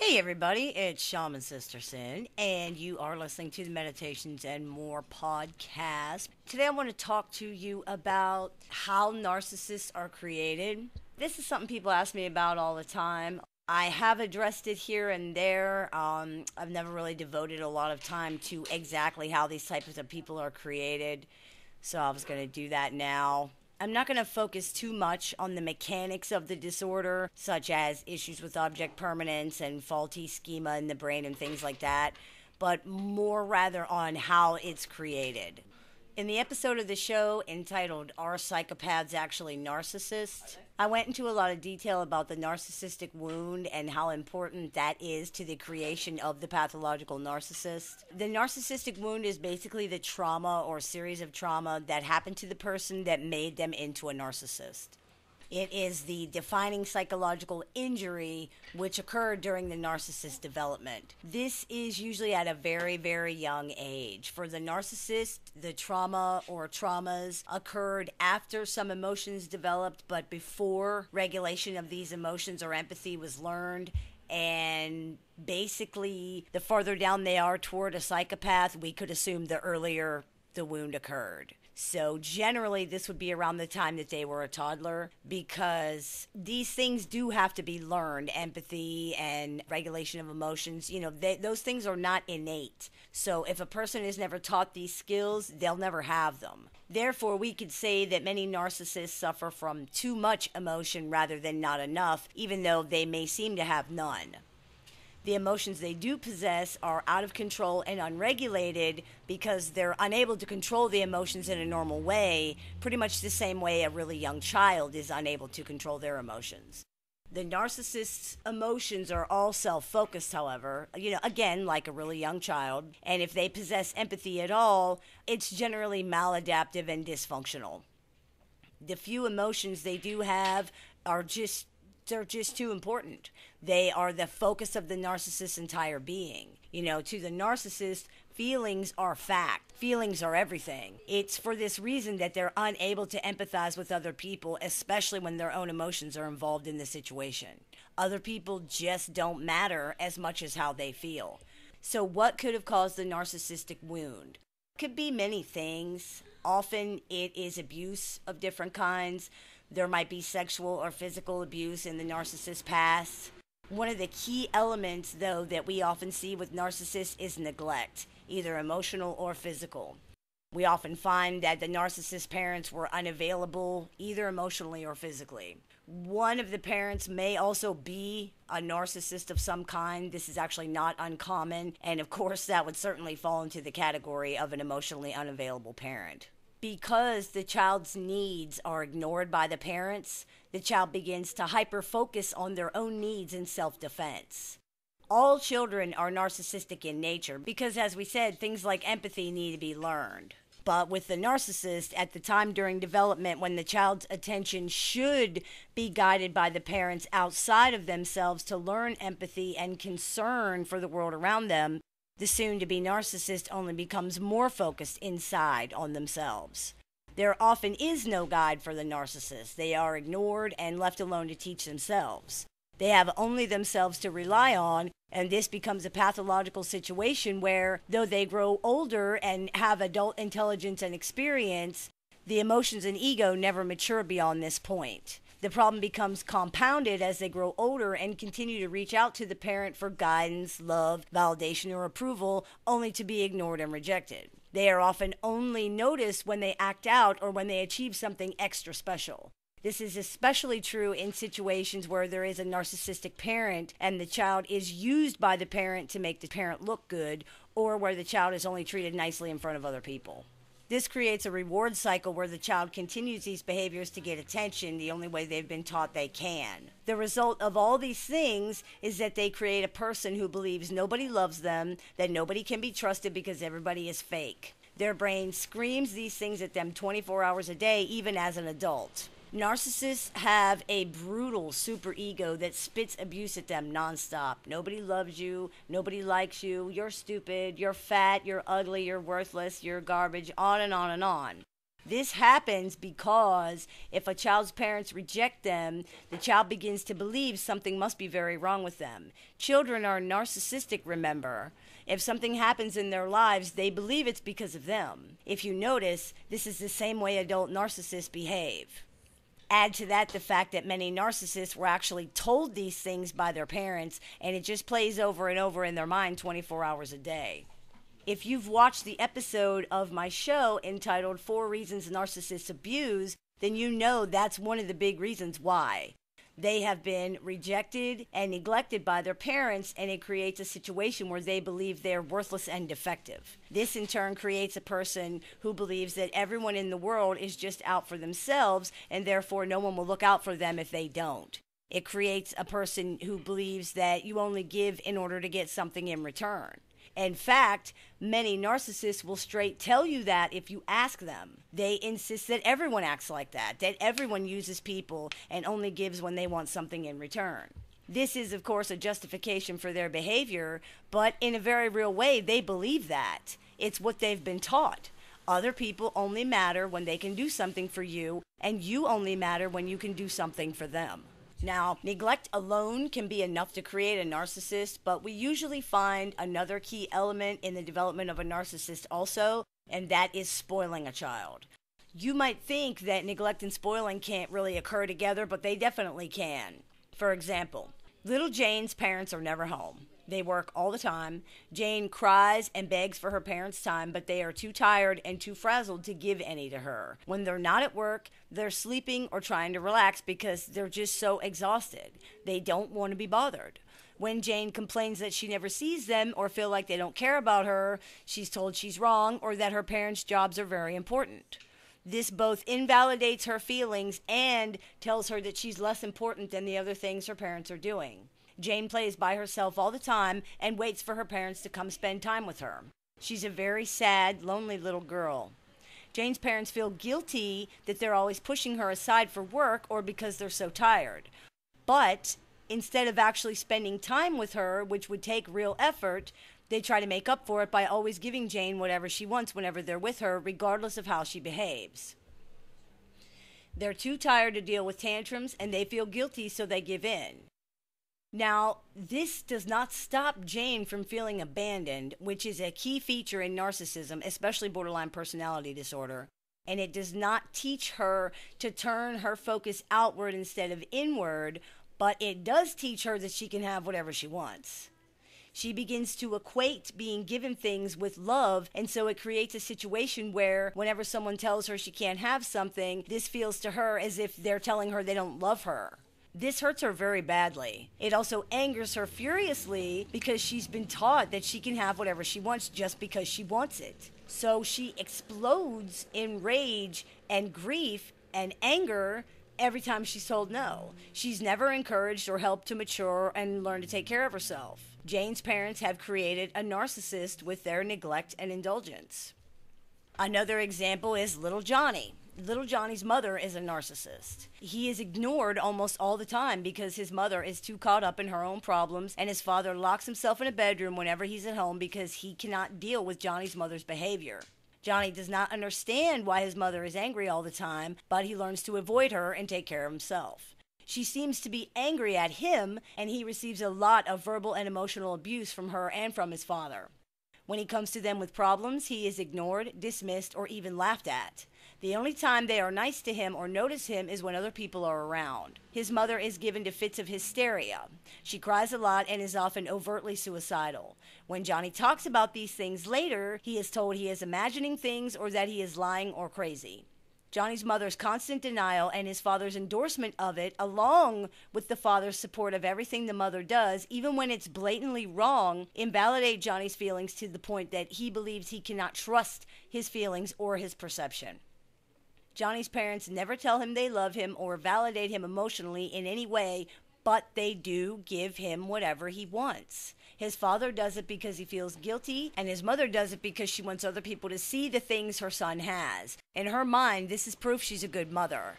Hey everybody, it's Shaman Sister Sin, and you are listening to the Meditations and More podcast. Today I want to talk to you about how narcissists are created. This is something people ask me about all the time. I have addressed it here and there. I've never really devoted a lot of time to exactly how these types of people are created, so I was going to do that now. I'm not going to focus too much on the mechanics of the disorder, such as issues with object permanence and faulty schema in the brain and things like that, but more rather on how it's created. In the episode of the show entitled Are Psychopaths Actually Narcissists? I went into a lot of detail about the narcissistic wound and how important that is to the creation of the pathological narcissist. The narcissistic wound is basically the trauma or series of trauma that happened to the person that made them into a narcissist. It is the defining psychological injury which occurred during the narcissist development. This is usually at a very, very young age. For the narcissist, the trauma or traumas occurred after some emotions developed, but before regulation of these emotions or empathy was learned. And basically, the farther down they are toward a psychopath, we could assume the earlier the wound occurred. So generally, this would be around the time that they were a toddler, because these things do have to be learned. Empathy and regulation of emotions, those things are not innate. So if a person is never taught these skills, they'll never have them. Therefore, we could say that many narcissists suffer from too much emotion rather than not enough, even though they may seem to have none. The emotions they do possess are out of control and unregulated because they're unable to control the emotions in a normal way, pretty much the same way a really young child is unable to control their emotions. The narcissist's emotions are all self-focused, however, again, like a really young child. And if they possess empathy at all, it's generally maladaptive and dysfunctional. The few emotions they do have they're just too important. They are the focus of the narcissist's entire being. To the narcissist, feelings are fact. Feelings are everything. It's for this reason that they're unable to empathize with other people, especially when their own emotions are involved in the situation. Other people just don't matter as much as how they feel. So what could have caused the narcissistic wound? Could be many things. Often it is abuse of different kinds. There might be sexual or physical abuse in the narcissist's past. One of the key elements, though, that we often see with narcissists is neglect, either emotional or physical. We often find that the narcissist's parents were unavailable, either emotionally or physically. One of the parents may also be a narcissist of some kind. This is actually not uncommon, and of course that would certainly fall into the category of an emotionally unavailable parent. Because the child's needs are ignored by the parents, the child begins to hyper-focus on their own needs in self-defense. All children are narcissistic in nature because, as we said, things like empathy need to be learned. But with the narcissist, at the time during development when the child's attention should be guided by the parents outside of themselves to learn empathy and concern for the world around them, the soon-to-be narcissist only becomes more focused inside on themselves. There often is no guide for the narcissist. They are ignored and left alone to teach themselves. They have only themselves to rely on, and this becomes a pathological situation where, though they grow older and have adult intelligence and experience, the emotions and ego never mature beyond this point. The problem becomes compounded as they grow older and continue to reach out to the parent for guidance, love, validation, or approval, only to be ignored and rejected. They are often only noticed when they act out or when they achieve something extra special. This is especially true in situations where there is a narcissistic parent and the child is used by the parent to make the parent look good, or where the child is only treated nicely in front of other people. This creates a reward cycle where the child continues these behaviors to get attention the only way they've been taught they can. The result of all these things is that they create a person who believes nobody loves them, that nobody can be trusted because everybody is fake. Their brain screams these things at them 24 hours a day, even as an adult. Narcissists have a brutal superego that spits abuse at them nonstop. Nobody loves you. Nobody likes you. You're stupid. You're fat. You're ugly. You're worthless. You're garbage. On and on and on. This happens because if a child's parents reject them, the child begins to believe something must be very wrong with them. Children are narcissistic, remember. If something happens in their lives, they believe it's because of them. If you notice, this is the same way adult narcissists behave. Add to that the fact that many narcissists were actually told these things by their parents, and it just plays over and over in their mind 24 hours a day. If you've watched the episode of my show entitled 4 Reasons Narcissists Abuse, then you know that's one of the big reasons why. They have been rejected and neglected by their parents, and it creates a situation where they believe they're worthless and defective. This in turn creates a person who believes that everyone in the world is just out for themselves, and therefore no one will look out for them if they don't. It creates a person who believes that you only give in order to get something in return. In fact, many narcissists will straight tell you that if you ask them. They insist that everyone acts like that everyone uses people and only gives when they want something in return. This is, of course, a justification for their behavior, but in a very real way, they believe that. It's what they've been taught. Other people only matter when they can do something for you, and you only matter when you can do something for them. Now, neglect alone can be enough to create a narcissist, but we usually find another key element in the development of a narcissist also, and that is spoiling a child. You might think that neglect and spoiling can't really occur together, but they definitely can. For example, little Jane's parents are never home. They work all the time. Jane cries and begs for her parents' time, but they are too tired and too frazzled to give any to her. When they're not at work, they're sleeping or trying to relax because they're just so exhausted. They don't want to be bothered. When Jane complains that she never sees them or feel like they don't care about her, she's told she's wrong or that her parents' jobs are very important. This both invalidates her feelings and tells her that she's less important than the other things her parents are doing. Jane plays by herself all the time and waits for her parents to come spend time with her. She's a very sad, lonely little girl. Jane's parents feel guilty that they're always pushing her aside for work or because they're so tired. But instead of actually spending time with her, which would take real effort, they try to make up for it by always giving Jane whatever she wants whenever they're with her, regardless of how she behaves. They're too tired to deal with tantrums, and they feel guilty, so they give in. Now, this does not stop Jane from feeling abandoned, which is a key feature in narcissism, especially borderline personality disorder. And it does not teach her to turn her focus outward instead of inward, but it does teach her that she can have whatever she wants. She begins to equate being given things with love, and so it creates a situation where whenever someone tells her she can't have something, this feels to her as if they're telling her they don't love her. This hurts her very badly. It also angers her furiously because she's been taught that she can have whatever she wants just because she wants it. So she explodes in rage and grief and anger every time she's told no. She's never encouraged or helped to mature and learn to take care of herself. Jane's parents have created a narcissist with their neglect and indulgence. Another example is little Johnny. Little Johnny's mother is a narcissist. He is ignored almost all the time because his mother is too caught up in her own problems, and his father locks himself in a bedroom whenever he's at home because he cannot deal with Johnny's mother's behavior. Johnny does not understand why his mother is angry all the time, but he learns to avoid her and take care of himself. She seems to be angry at him, and he receives a lot of verbal and emotional abuse from her and from his father. When he comes to them with problems, he is ignored, dismissed, or even laughed at. The only time they are nice to him or notice him is when other people are around. His mother is given to fits of hysteria. She cries a lot and is often overtly suicidal. When Johnny talks about these things later, he is told he is imagining things or that he is lying or crazy. Johnny's mother's constant denial and his father's endorsement of it, along with the father's support of everything the mother does, even when it's blatantly wrong, invalidate Johnny's feelings to the point that he believes he cannot trust his feelings or his perception. Johnny's parents never tell him they love him or validate him emotionally in any way, but they do give him whatever he wants. His father does it because he feels guilty, and his mother does it because she wants other people to see the things her son has. In her mind, this is proof she's a good mother.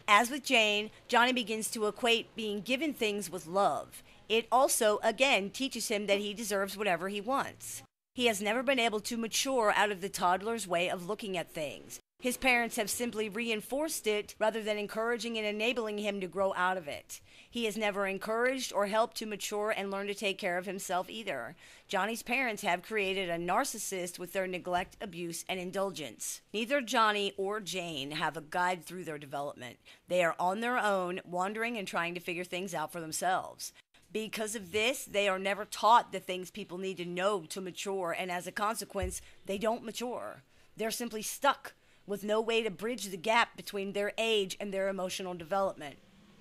As with Jane, Johnny begins to equate being given things with love. It also, again, teaches him that he deserves whatever he wants. He has never been able to mature out of the toddler's way of looking at things. His parents have simply reinforced it rather than encouraging and enabling him to grow out of it. He is never encouraged or helped to mature and learn to take care of himself either. Johnny's parents have created a narcissist with their neglect, abuse, and indulgence. Neither Johnny or Jane have a guide through their development. They are on their own, wandering and trying to figure things out for themselves. Because of this, they are never taught the things people need to know to mature, and as a consequence, they don't mature. They're simply stuck with no way to bridge the gap between their age and their emotional development.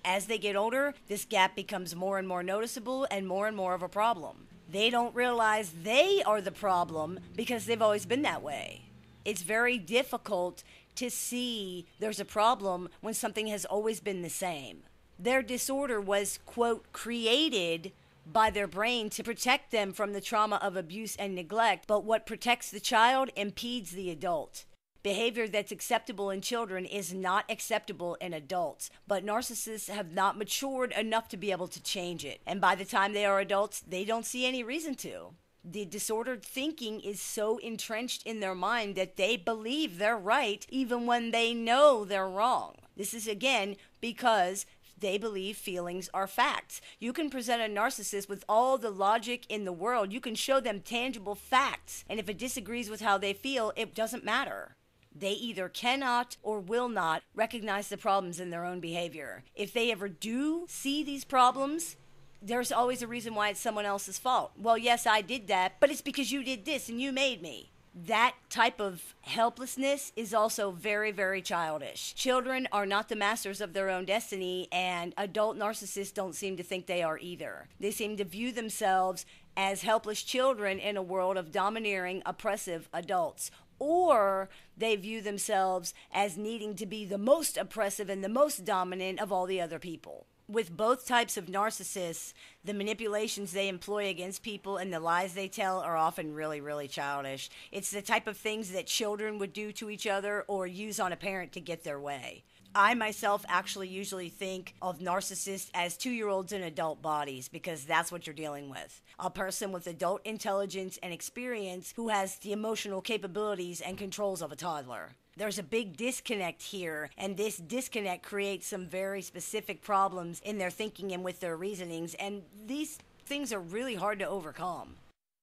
As they get older, this gap becomes more and more noticeable and more of a problem. They don't realize they are the problem because they've always been that way. It's very difficult to see there's a problem when something has always been the same. Their disorder was, quote, created by their brain to protect them from the trauma of abuse and neglect, but what protects the child impedes the adult. Behavior that's acceptable in children is not acceptable in adults, but narcissists have not matured enough to be able to change it. And by the time they are adults, they don't see any reason to. The disordered thinking is so entrenched in their mind that they believe they're right even when they know they're wrong. This is again because they believe feelings are facts. You can present a narcissist with all the logic in the world. You can show them tangible facts. And if it disagrees with how they feel, it doesn't matter. They either cannot or will not recognize the problems in their own behavior. If they ever do see these problems, there's always a reason why it's someone else's fault. Well, yes, I did that, but it's because you did this and you made me. That type of helplessness is also very childish. Children are not the masters of their own destiny, and adult narcissists don't seem to think they are either. They seem to view themselves as helpless children in a world of domineering, oppressive adults. Or they view themselves as needing to be the most oppressive and the most dominant of all the other people. With both types of narcissists, the manipulations they employ against people and the lies they tell are often really childish. It's the type of things that children would do to each other or use on a parent to get their way. I myself actually usually think of narcissists as 2-year-olds in adult bodies because that's what you're dealing with. A person with adult intelligence and experience who has the emotional capabilities and controls of a toddler. There's a big disconnect here, and this disconnect creates some very specific problems in their thinking and with their reasonings, and these things are really hard to overcome.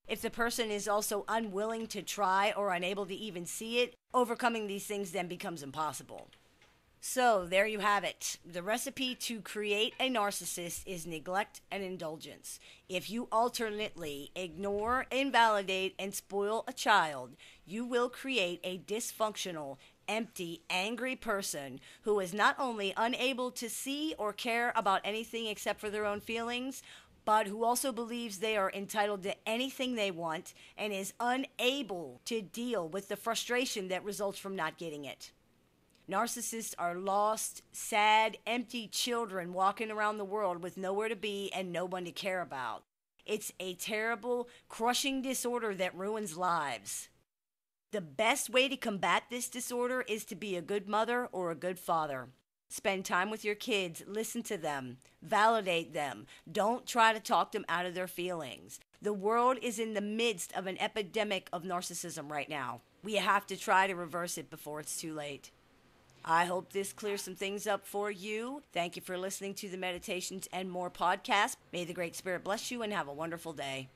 If the person is also unwilling to try or unable to even see it, overcoming these things then becomes impossible. So there you have it. The recipe to create a narcissist is neglect and indulgence. If you alternately ignore, invalidate, and spoil a child, you will create a dysfunctional, empty, angry person who is not only unable to see or care about anything except for their own feelings, but who also believes they are entitled to anything they want and is unable to deal with the frustration that results from not getting it. Narcissists are lost, sad, empty children walking around the world with nowhere to be and no one to care about. It's a terrible, crushing disorder that ruins lives. The best way to combat this disorder is to be a good mother or a good father. Spend time with your kids, listen to them, validate them. Don't try to talk them out of their feelings. The world is in the midst of an epidemic of narcissism right now. We have to try to reverse it before it's too late. I hope this clears some things up for you. Thank you for listening to the Meditations and More podcast. May the Great Spirit bless you and have a wonderful day.